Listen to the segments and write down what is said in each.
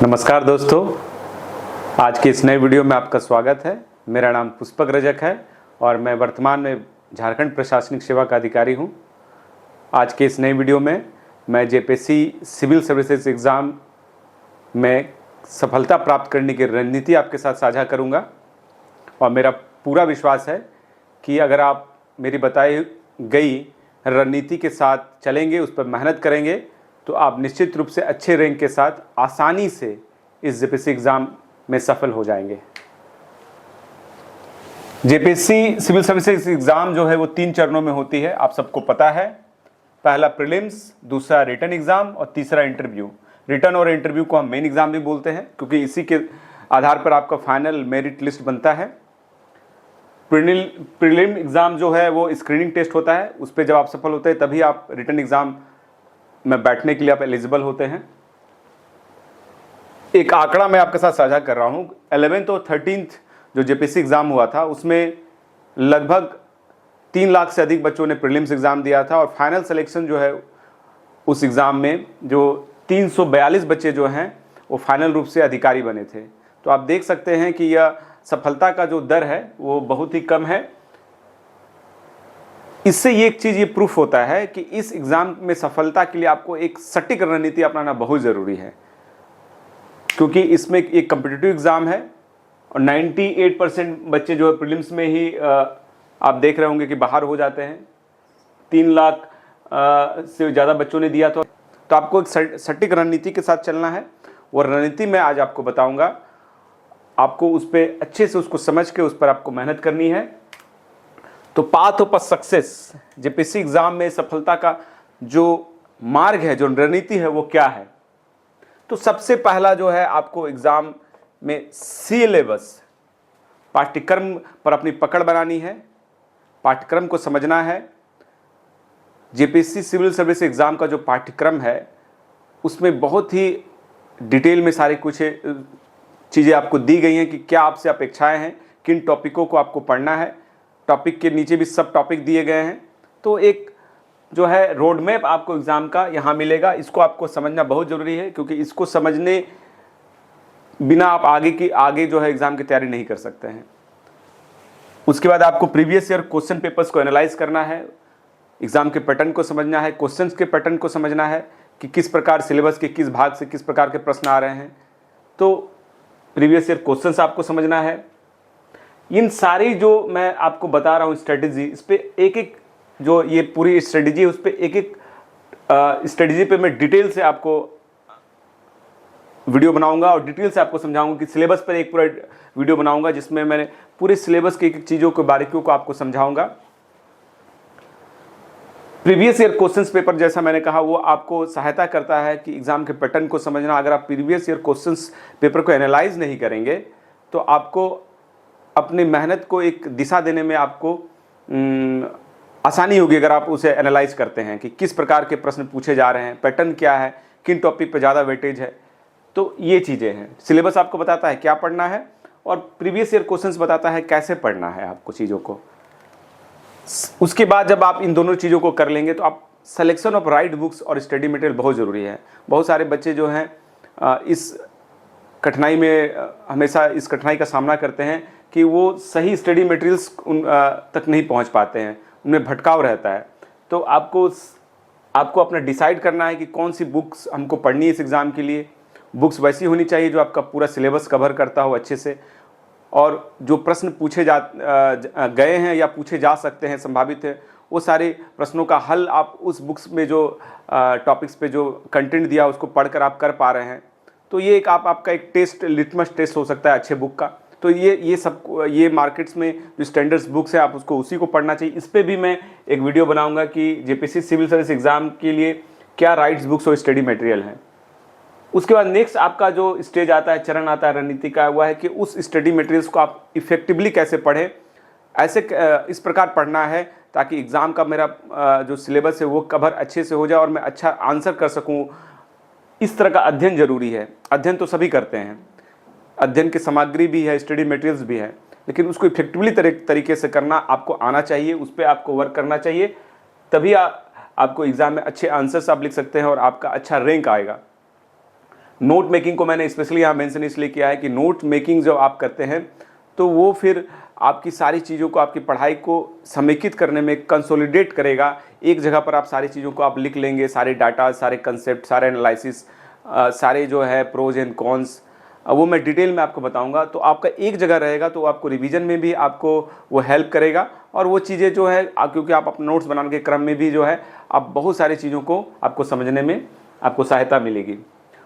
नमस्कार दोस्तों, आज के इस नए वीडियो में आपका स्वागत है। मेरा नाम पुष्पक रजक है और मैं वर्तमान में झारखंड प्रशासनिक सेवा का अधिकारी हूं। आज के इस नए वीडियो में मैं जेपीएससी सिविल सर्विसेज एग्ज़ाम में सफलता प्राप्त करने की रणनीति आपके साथ साझा करूंगा और मेरा पूरा विश्वास है कि अगर आप मेरी बताई गई रणनीति के साथ चलेंगे, उस पर मेहनत करेंगे, तो आप निश्चित रूप से अच्छे रैंक के साथ आसानी से इस जेपीएससी एग्ज़ाम में सफल हो जाएंगे। जेपीएससी सिविल सर्विसेज एग्ज़ाम जो है वो 3 चरणों में होती है, आप सबको पता है। पहला प्रीलिम्स, दूसरा रिटन एग्ज़ाम और तीसरा इंटरव्यू। रिटन और इंटरव्यू को हम मेन एग्ज़ाम भी बोलते हैं क्योंकि इसी के आधार पर आपका फाइनल मेरिट लिस्ट बनता है। प्रीलिम एग्ज़ाम जो है वो स्क्रीनिंग टेस्ट होता है, उस पर जब आप सफल होते हैं तभी आप रिटन एग्ज़ाम में बैठने के लिए आप एलिजिबल होते हैं। एक आंकड़ा मैं आपके साथ साझा कर रहा हूं। 11th और 13th जो जेपीएससी एग्ज़ाम हुआ था उसमें लगभग 3 लाख से अधिक बच्चों ने प्रीलिम्स एग्ज़ाम दिया था और फाइनल सिलेक्शन जो है उस एग्ज़ाम में जो 342 बच्चे जो हैं वो फाइनल रूप से अधिकारी बने थे। तो आप देख सकते हैं कि यह सफलता का जो दर है वो बहुत ही कम है। इससे ये एक चीज़ ये प्रूफ होता है कि इस एग्ज़ाम में सफलता के लिए आपको एक सटीक रणनीति अपनाना बहुत ज़रूरी है, क्योंकि इसमें एक कम्पिटिटिव एग्ज़ाम है और 98% बच्चे जो है प्रीलिम्स में ही आप देख रहे होंगे कि बाहर हो जाते हैं। 3 लाख से ज़्यादा बच्चों ने दिया, तो आपको एक सटीक रणनीति के साथ चलना है। वो रणनीति मैं आज आपको बताऊँगा। आपको उस पर अच्छे से उसको समझ के उस पर आपको मेहनत करनी है। तो path of success, JPSC exam में सफलता का जो मार्ग है, जो रणनीति है, वो क्या है? तो सबसे पहला जो है आपको एग्ज़ाम में सिलेबस, पाठ्यक्रम पर अपनी पकड़ बनानी है, पाठ्यक्रम को समझना है। जेपीएससी सिविल सर्विस एग्ज़ाम का जो पाठ्यक्रम है उसमें बहुत ही डिटेल में सारी कुछ चीज़ें आपको दी गई हैं कि क्या आपसे अपेक्षाएं हैं, किन टॉपिकों को आपको पढ़ना है। टॉपिक के नीचे भी सब टॉपिक दिए गए हैं। तो एक जो है रोड मैप आपको एग्ज़ाम का यहाँ मिलेगा। इसको आपको समझना बहुत ज़रूरी है क्योंकि इसको समझने बिना आप आगे जो है एग्ज़ाम की तैयारी नहीं कर सकते हैं। उसके बाद आपको प्रीवियस ईयर क्वेश्चन पेपर्स को एनालाइज करना है, एग्ज़ाम के पैटर्न को समझना है, क्वेश्चंस के पैटर्न को समझना है कि किस प्रकार सिलेबस के किस भाग से किस प्रकार के प्रश्न आ रहे हैं। तो प्रीवियस ईयर क्वेश्चंस आपको समझना है। इन सारी जो मैं आपको बता रहा हूँ स्ट्रेटेजी, इस पे एक जो ये पूरी स्ट्रेटेजी है उस पे एक स्ट्रेटेजी पे मैं डिटेल से आपको वीडियो बनाऊंगा और डिटेल से आपको समझाऊंगा कि सिलेबस पर एक पूरा वीडियो बनाऊंगा जिसमें मैंने पूरे सिलेबस के एक चीज़ों को, बारीकियों को आपको समझाऊंगा। प्रीवियस ईयर क्वेश्चंस पेपर, जैसा मैंने कहा, वो आपको सहायता करता है कि एग्ज़ाम के पैटर्न को समझना। अगर आप प्रीवियस ईयर क्वेश्चंस पेपर को एनालाइज नहीं करेंगे तो आपको अपनी मेहनत को एक दिशा देने में आपको आसानी होगी अगर आप उसे एनालाइज करते हैं कि किस प्रकार के प्रश्न पूछे जा रहे हैं, पैटर्न क्या है, किन टॉपिक पे ज़्यादा वेटेज है। तो ये चीज़ें हैं। सिलेबस आपको बताता है क्या पढ़ना है और प्रीवियस ईयर क्वेश्चंस बताता है कैसे पढ़ना है आपको चीज़ों को। उसके बाद जब आप इन दोनों चीज़ों को कर लेंगे तो आप सिलेक्शन ऑफ राइट बुक्स और स्टडी मटेरियल बहुत ज़रूरी है। बहुत सारे बच्चे जो हैं इस कठिनाई में हमेशा इस कठिनाई का सामना करते हैं कि वो सही स्टडी मटेरियल्स तक नहीं पहुंच पाते हैं, उनमें भटकाव रहता है। तो आपको अपना डिसाइड करना है कि कौन सी बुक्स हमको पढ़नी है इस एग्ज़ाम के लिए। बुक्स वैसी होनी चाहिए जो आपका पूरा सिलेबस कवर करता हो अच्छे से, और जो प्रश्न पूछे गए हैं या पूछे जा सकते हैं, संभावित है, वो सारे प्रश्नों का हल आप उस बुक्स में जो टॉपिक्स पे जो कंटेंट दिया उसको पढ़कर आप कर पा रहे हैं। तो ये एक आपका एक टेस्ट, लिटमस टेस्ट हो सकता है अच्छे बुक का। तो ये मार्केट्स में जो स्टैंडर्ड्स बुक्स है आप उसको उसी को पढ़ना चाहिए। इस पे भी मैं एक वीडियो बनाऊंगा कि जेपीएससी सिविल सर्विस एग्ज़ाम के लिए क्या राइट्स बुक्स और स्टडी मटेरियल हैं। उसके बाद नेक्स्ट आपका जो स्टेज आता है, चरण आता है रणनीति का, हुआ है कि उस स्टडी मटेरियल्स को आप इफेक्टिवली कैसे पढ़ें। ऐसे इस प्रकार पढ़ना है ताकि एग्ज़ाम का मेरा जो सिलेबस है वो कवर अच्छे से हो जाए और मैं अच्छा आंसर कर सकूँ। इस तरह का अध्ययन जरूरी है। अध्ययन तो सभी करते हैं, अध्ययन की सामग्री भी है, स्टडी मटेरियल्स भी है, लेकिन उसको इफेक्टिवली तरीके से करना आपको आना चाहिए, उस पर आपको वर्क करना चाहिए। तभी आपको एग्ज़ाम में अच्छे आंसर्स आप लिख सकते हैं और आपका अच्छा रैंक आएगा। नोट मेकिंग को मैंने स्पेशली यहाँ मेंशन इसलिए किया है कि नोट मेकिंग जब आप करते हैं तो वो फिर आपकी सारी चीज़ों को, आपकी पढ़ाई को समेकित करने में कंसोलिडेट करेगा। एक जगह पर आप सारी चीज़ों को आप लिख लेंगे, सारे डाटा, सारे कंसेप्ट, सारे एनालिसिस, सारे जो है प्रोज एंड कॉन्स, वो मैं डिटेल में आपको बताऊंगा। तो आपका एक जगह रहेगा तो आपको रिवीजन में भी आपको वो हेल्प करेगा, और वो चीज़ें जो है क्योंकि आप अपने नोट्स बनाने के क्रम में भी जो है आप बहुत सारी चीज़ों को आपको समझने में आपको सहायता मिलेगी।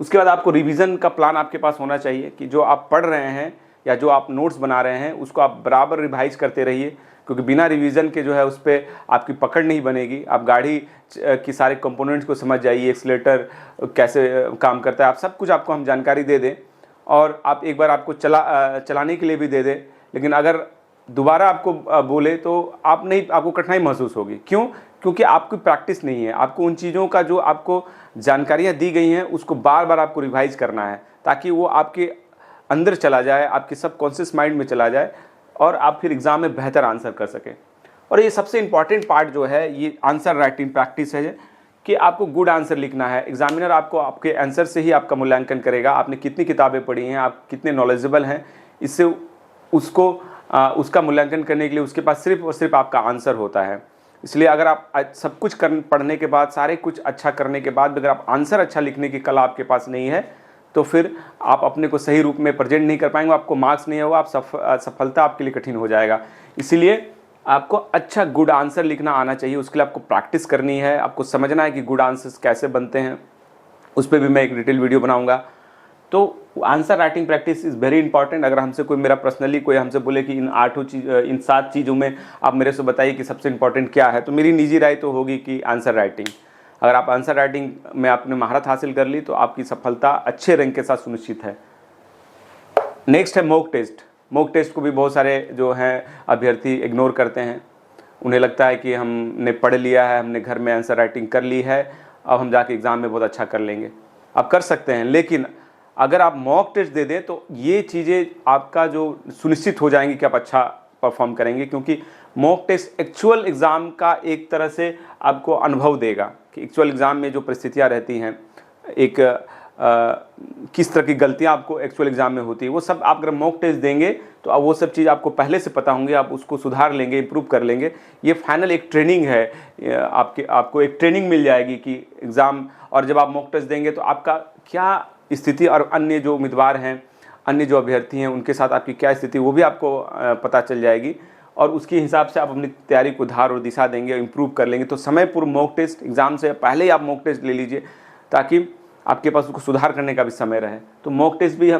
उसके बाद आपको रिवीजन का प्लान आपके पास होना चाहिए कि जो आप पढ़ रहे हैं या जो आप नोट्स बना रहे हैं उसको आप बराबर रिवाइज करते रहिए, क्योंकि बिना रिवीजन के जो है उस पर आपकी पकड़ नहीं बनेगी। आप गाड़ी की सारे कंपोनेंट्स को समझ जाइए, एक्सीलेटर कैसे काम करता है, आप सब कुछ आपको हम जानकारी दे दें और आप एक बार आपको चलाने के लिए भी दे दें, लेकिन अगर दोबारा आपको बोले तो आपको कठिनाई महसूस होगी। क्यों? क्योंकि आपकी प्रैक्टिस नहीं है। आपको उन चीज़ों का जो आपको जानकारियाँ दी गई हैं उसको बार बार आपको रिवाइज करना है, ताकि वो आपके अंदर चला जाए, आपके सबकॉन्शियस माइंड में चला जाए और आप फिर एग्ज़ाम में बेहतर आंसर कर सकें। और ये सबसे इम्पॉर्टेंट पार्ट जो है ये आंसर राइटिंग प्रैक्टिस है कि आपको गुड आंसर लिखना है। एग्जामिनर आपको आपके आंसर से ही आपका मूल्यांकन करेगा। आपने कितनी किताबें पढ़ी हैं, आप कितने नॉलेजेबल हैं, इससे उसका मूल्यांकन करने के लिए उसके पास सिर्फ और सिर्फ आपका आंसर होता है। इसलिए अगर आप सब कुछ पढ़ने के बाद, सारे कुछ अच्छा करने के बाद अगर आप आंसर अच्छा लिखने की कला आपके पास नहीं है तो फिर आप अपने को सही रूप में प्रेजेंट नहीं कर पाएंगे, आपको मार्क्स नहीं होगा, आप सफलता आपके लिए कठिन हो जाएगा। इसीलिए आपको अच्छा गुड आंसर लिखना आना चाहिए। उसके लिए आपको प्रैक्टिस करनी है, आपको समझना है कि गुड आंसर्स कैसे बनते हैं। उस पर भी मैं एक डिटेल वीडियो बनाऊंगा। तो answer writing practice is very important. अगर हमसे कोई मेरा पर्सनली कोई हमसे बोले कि इन 7 चीज़ों में आप मेरे से बताइए कि सबसे इंपॉर्टेंट क्या है, तो मेरी निजी राय तो होगी कि आंसर राइटिंग। अगर आप आंसर राइटिंग में आपने महारत हासिल कर ली तो आपकी सफलता अच्छे रैंक के साथ सुनिश्चित है। नेक्स्ट है मॉक टेस्ट। मॉक टेस्ट को भी बहुत सारे जो हैं अभ्यर्थी इग्नोर करते हैं। उन्हें लगता है कि हमने पढ़ लिया है, हमने घर में आंसर राइटिंग कर ली है, अब हम जाके एग्ज़ाम में बहुत अच्छा कर लेंगे। आप कर सकते हैं, लेकिन अगर आप मॉक टेस्ट दे दें तो ये चीज़ें आपका जो सुनिश्चित हो जाएंगी कि आप अच्छा परफॉर्म करेंगे, क्योंकि मॉक टेस्ट एक्चुअल एग्ज़ाम का एक तरह से आपको अनुभव देगा कि एक्चुअल एग्ज़ाम में जो परिस्थितियाँ रहती हैं, एक किस तरह की गलतियाँ आपको एक्चुअल एग्ज़ाम में होती है, वो सब आप अगर मॉक टेस्ट देंगे तो अब वो सब चीज़ आपको पहले से पता होंगे, आप उसको सुधार लेंगे, इम्प्रूव कर लेंगे। ये फाइनल एक ट्रेनिंग है, आपको एक ट्रेनिंग मिल जाएगी कि एग्ज़ाम, और जब आप मॉक टेस्ट देंगे तो आपका क्या स्थिति और अन्य जो उम्मीदवार हैं, अन्य जो अभ्यर्थी हैं, उनके साथ आपकी क्या स्थिति वो भी आपको पता चल जाएगी, और उसके हिसाब से आप अपनी तैयारी को धार और दिशा देंगे, इम्प्रूव कर लेंगे। तो समय पूर्व मॉक टेस्ट, एग्ज़ाम से पहले ही आप मॉक टेस्ट ले लीजिए ताकि आपके पास उसको सुधार करने का भी समय रहे। तो मॉक टेस्ट भी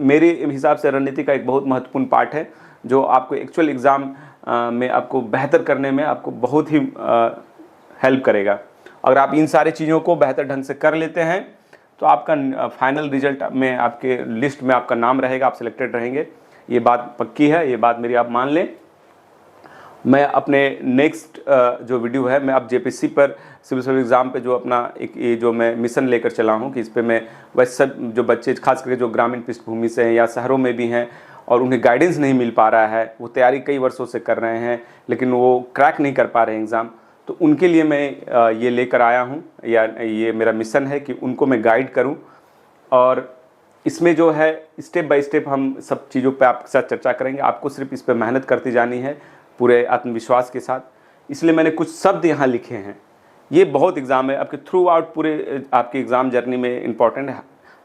मेरे हिसाब से रणनीति का एक बहुत महत्वपूर्ण पार्ट है, जो आपको एक्चुअल एग्ज़ाम में आपको बेहतर करने में आपको बहुत ही हेल्प करेगा। अगर आप इन सारी चीज़ों को बेहतर ढंग से कर लेते हैं तो आपका फाइनल रिजल्ट में, आपके लिस्ट में आपका नाम रहेगा, आप सिलेक्टेड रहेंगे। ये बात पक्की है, ये बात मेरी आप मान लें। मैं अपने नेक्स्ट जो वीडियो है, मैं अब जेपीएससी पर सिविल सर्विस एग्ज़ाम पे जो अपना एक ये जो मैं मिशन लेकर चला हूँ कि इस पे मैं वैसे सब जो बच्चे खास करके जो ग्रामीण पृष्ठभूमि से हैं या शहरों में भी हैं और उन्हें गाइडेंस नहीं मिल पा रहा है, वो तैयारी कई वर्षों से कर रहे हैं लेकिन वो क्रैक नहीं कर पा रहे हैं एग्ज़ाम, तो उनके लिए मैं ये लेकर आया हूँ, या ये मेरा मिशन है कि उनको मैं गाइड करूँ। और इसमें जो है स्टेप बाय स्टेप हम सब चीज़ों पे आपके साथ चर्चा करेंगे। आपको सिर्फ इस पे मेहनत करती जानी है पूरे आत्मविश्वास के साथ। इसलिए मैंने कुछ शब्द यहाँ लिखे हैं। ये बहुत एग्ज़ाम है आपके थ्रू आउट पूरे आपके एग्ज़ाम जर्नी में इम्पॉर्टेंट है।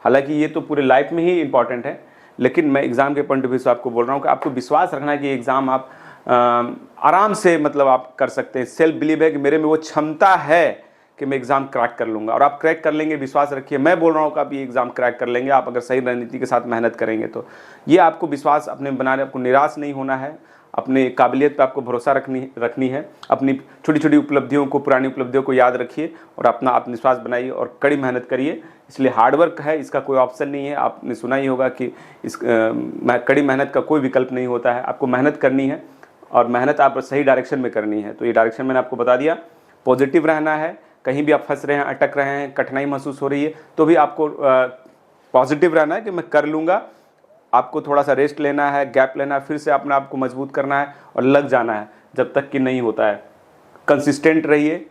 हालांकि ये तो पूरे लाइफ में ही इम्पॉर्टेंट है, लेकिन मैं एग्ज़ाम के पॉइंट ऑफ व्यू से आपको बोल रहा हूँ कि आपको विश्वास रखना है कि एग्ज़ाम आप आराम से मतलब आप कर सकते हैं। सेल्फ बिलीव है कि मेरे में वो क्षमता है कि मैं एग्ज़ाम क्रैक कर लूँगा, और आप क्रैक कर लेंगे। विश्वास रखिए, मैं बोल रहा हूँ कि आप ये एग्ज़ाम क्रैक कर लेंगे, आप अगर सही रणनीति के साथ मेहनत करेंगे तो। ये आपको विश्वास अपने बनाने, आपको निराश नहीं होना है, अपने काबिलियत पर आपको भरोसा रखनी है। अपनी छोटी छोटी उपलब्धियों को, पुरानी उपलब्धियों को याद रखिए और अपना आत्मविश्वास बनाइए और कड़ी मेहनत करिए। इसलिए हार्डवर्क है, इसका कोई ऑप्शन नहीं है। आपने सुना ही होगा कि कड़ी मेहनत का कोई विकल्प नहीं होता है। आपको मेहनत करनी है और मेहनत आप सही डायरेक्शन में करनी है। तो ये डायरेक्शन मैंने आपको बता दिया। पॉजिटिव रहना है, कहीं भी आप फंस रहे हैं, अटक रहे हैं, कठिनाई महसूस हो रही है तो भी आपको पॉजिटिव रहना है कि मैं कर लूँगा। आपको थोड़ा सा रेस्ट लेना है, गैप लेना है, फिर से अपने आप को मजबूत करना है और लग जाना है जब तक कि नहीं होता है। कंसिस्टेंट रहिए।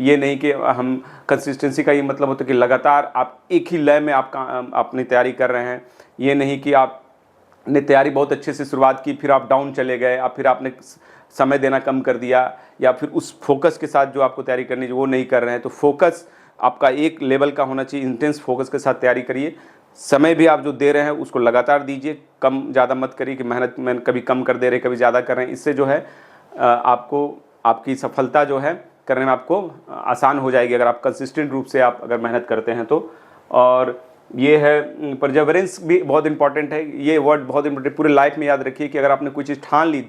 ये नहीं कि हम कंसिस्टेंसी का ये मतलब होता है कि लगातार आप एक ही लय में आपका अपनी तैयारी कर रहे हैं। ये नहीं कि आपने तैयारी बहुत अच्छे से शुरुआत की, फिर आप डाउन चले गए, अब फिर आपने समय देना कम कर दिया, या फिर उस फोकस के साथ जो आपको तैयारी करनी है वो नहीं कर रहे हैं। तो फोकस आपका एक लेवल का होना चाहिए, इंटेंस फोकस के साथ तैयारी करिए। समय भी आप जो दे रहे हैं उसको लगातार दीजिए, कम ज़्यादा मत करिए कि मेहनत में कभी कम कर दे रहे कभी ज़्यादा कर रहे हैं। इससे जो है आपको आपकी सफलता जो है करने में आपको आसान हो जाएगी, अगर आप कंसिस्टेंट रूप से आप अगर मेहनत करते हैं तो। और ये है परसेवरेंस भी बहुत इंपॉर्टेंट है, ये वर्ड बहुत इंपॉर्टेंट पूरे लाइफ में याद रखिए कि अगर आपने कोई चीज़ ठान ली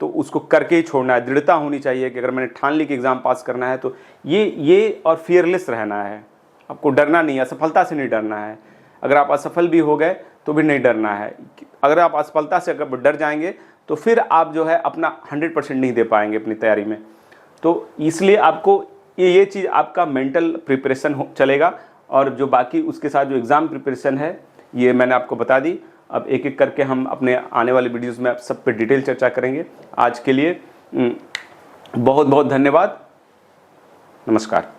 तो उसको करके ही छोड़ना है। दृढ़ता होनी चाहिए कि अगर मैंने ठान ली कि एग्ज़ाम पास करना है तो ये और फियरलेस रहना है, आपको डरना नहीं है, असफलता से नहीं डरना है। अगर आप असफल भी हो गए तो भी नहीं डरना है। अगर आप असफलता से अगर डर जाएंगे तो फिर आप जो है अपना 100% नहीं दे पाएंगे अपनी तैयारी में। तो इसलिए आपको ये चीज़ आपका मेंटल प्रिपरेशन चलेगा, और जो बाकी उसके साथ जो एग्ज़ाम प्रिपरेशन है ये मैंने आपको बता दी। अब एक एक करके हम अपने आने वाले वीडियोस में आप सब पे डिटेल चर्चा करेंगे। आज के लिए बहुत बहुत धन्यवाद, नमस्कार।